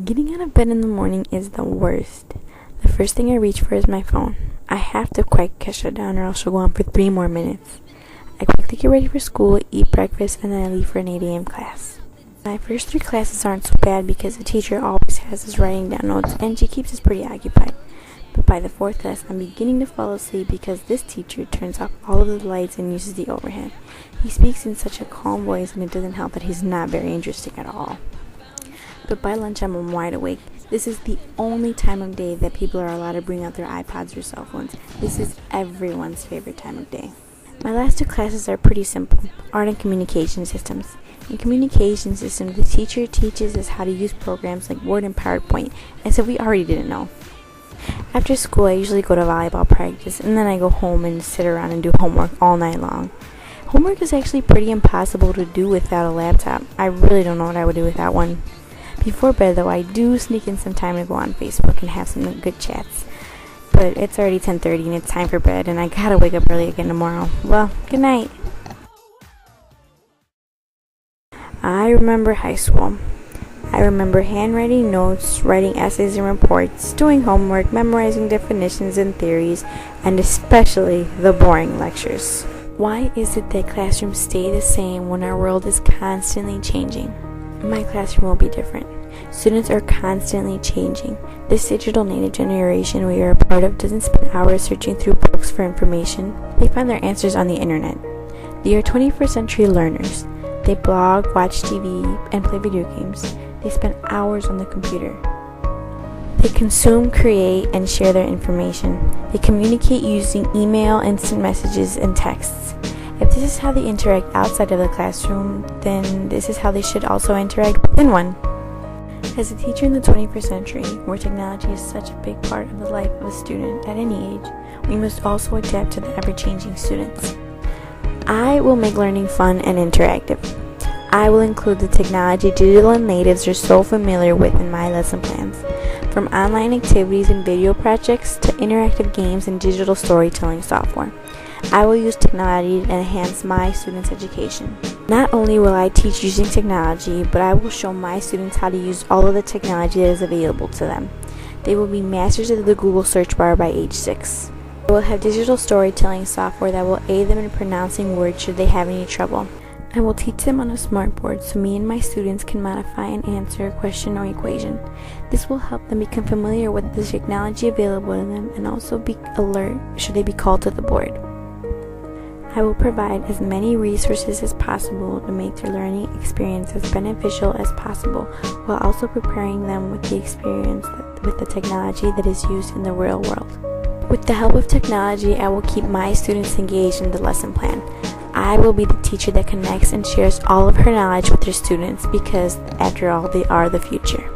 Getting out of bed in the morning is the worst. The first thing I reach for is my phone. I have to quite catch it down or else she'll go on for 3 more minutes. I quickly get ready for school, eat breakfast, and then I leave for an 8 a.m. class. My first 3 classes aren't so bad because the teacher always has us writing down notes and she keeps us pretty occupied. But by the 4th class, I'm beginning to fall asleep because this teacher turns off all of the lights and uses the overhead. He speaks in such a calm voice and it doesn't help that he's not very interesting at all. But by lunch, I'm wide awake. This is the only time of day that people are allowed to bring out their iPods or cell phones. This is everyone's favorite time of day. My last 2 classes are pretty simple, art and communication systems. In communication systems, the teacher teaches us how to use programs like Word and PowerPoint, as if we already didn't know. After school, I usually go to volleyball practice, and then I go home and sit around and do homework all night long. Homework is actually pretty impossible to do without a laptop. I really don't know what I would do without one. Before bed, though, I do sneak in some time to go on Facebook and have some good chats. But it's already 10:30 and it's time for bed, and I gotta wake up early again tomorrow. Well, good night. I remember high school. I remember handwriting notes, writing essays and reports, doing homework, memorizing definitions and theories, and especially the boring lectures. Why is it that classrooms stay the same when our world is constantly changing? My classroom will be different. Students are constantly changing. This digital native generation we are a part of doesn't spend hours searching through books for information. They find their answers on the internet. They are 21st century learners. They blog, watch TV, and play video games. They spend hours on the computer. They consume, create, and share their information. They communicate using email, instant messages, and texts. If this is how they interact outside of the classroom, then this is how they should also interact within one. As a teacher in the 21st century, where technology is such a big part of the life of a student at any age, we must also adapt to the ever-changing students. I will make learning fun and interactive. I will include the technology digital natives are so familiar with in my lesson plans, from online activities and video projects to interactive games and digital storytelling software. I will use technology to enhance my students' education. Not only will I teach using technology, but I will show my students how to use all of the technology that is available to them. They will be masters of the Google search bar by age 6. I will have digital storytelling software that will aid them in pronouncing words should they have any trouble. I will teach them on a smartboard so me and my students can modify and answer a question or equation. This will help them become familiar with the technology available to them and also be alert should they be called to the board. I will provide as many resources as possible to make their learning experience as beneficial as possible, while also preparing them with the experience with the technology that is used in the real world. With the help of technology, I will keep my students engaged in the lesson plan. I will be the teacher that connects and shares all of her knowledge with her students because, after all, they are the future.